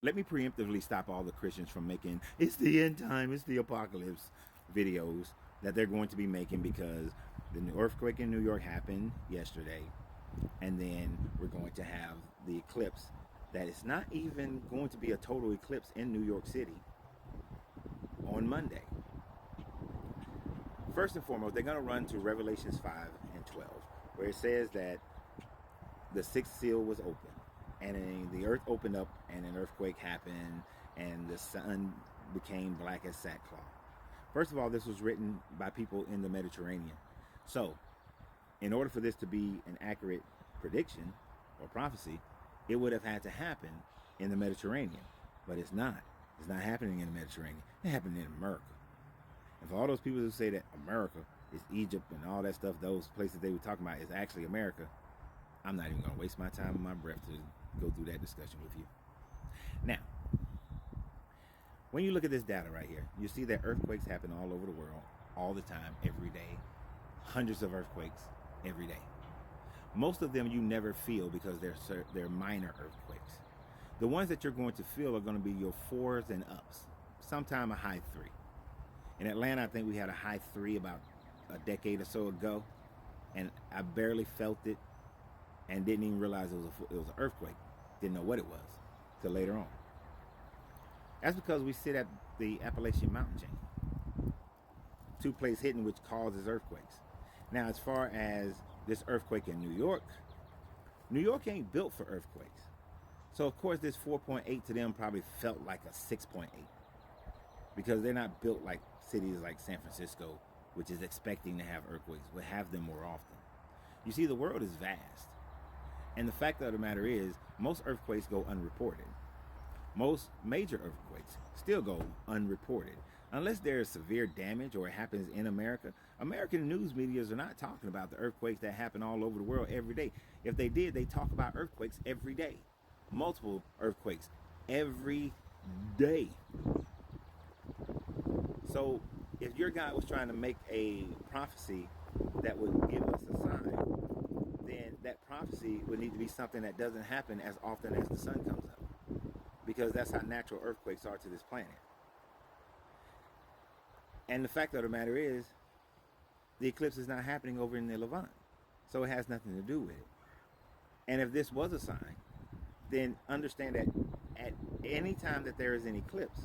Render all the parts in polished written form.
Let me preemptively stop all the Christians from making "it's the end time, it's the apocalypse" videos that they're going to be making, because the earthquake in New York happened yesterday, and then we're going to have the eclipse that is not even going to be a total eclipse in New York City on Monday. First and foremost, they're going to run to Revelations 5 and 12, where it says that the sixth seal was open, and the earth opened up, and an earthquake happened, and the sun became black as sackcloth. First of all, this was written by people in the Mediterranean. So, in order for this to be an accurate prediction or prophecy, it would have had to happen in the Mediterranean. But it's not. It's not happening in the Mediterranean. It happened in America. And for all those people who say that America is Egypt and all that stuff, those places they were talking about is actually America, I'm not even going to waste my time and my breath to go through that discussion with you. Now, when you look at this data right here, you see that earthquakes happen all over the world, all the time, every day. Hundreds of earthquakes every day. Most of them you never feel because they're minor earthquakes. The ones that you're going to feel are going to be your 4s and ups, sometime a high 3. In Atlanta, I think we had a high 3 about a decade or so ago, and I barely felt it and didn't even realize it was an earthquake. Didn't know what it was till later on. That's because we sit at the Appalachian Mountain chain, two-place hitting, which causes earthquakes. Now, as far as this earthquake in New York ain't built for earthquakes. So, of course, this 4.8 to them probably felt like a 6.8, because they're not built like cities like San Francisco, which is expecting to have earthquakes, will have them more often. You see, the world is vast. And the fact of the matter is, most earthquakes go unreported. Most major earthquakes still go unreported. Unless there is severe damage or it happens in America, American news medias are not talking about the earthquakes that happen all over the world every day. If they did, they talk about earthquakes every day. Multiple earthquakes every day. So if your guy was trying to make a prophecy that would give us a sign, then that prophecy would need to be something that doesn't happen as often as the sun comes up, because that's how natural earthquakes are to this planet. And the fact of the matter is, the eclipse is not happening over in the Levant, so it has nothing to do with it. And if this was a sign, then understand that at any time that there is an eclipse,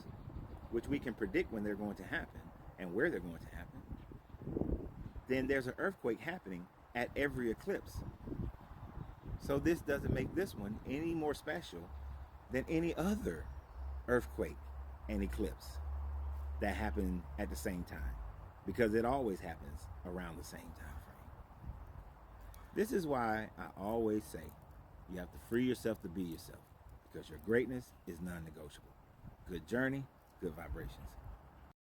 which we can predict when they're going to happen and where they're going to happen, then there's an earthquake happening at every eclipse. So this doesn't make this one any more special than any other earthquake and eclipse that happen at the same time, because it always happens around the same time frame. This is why I always say you have to free yourself to be yourself, because your greatness is non-negotiable. Good journey, good vibrations.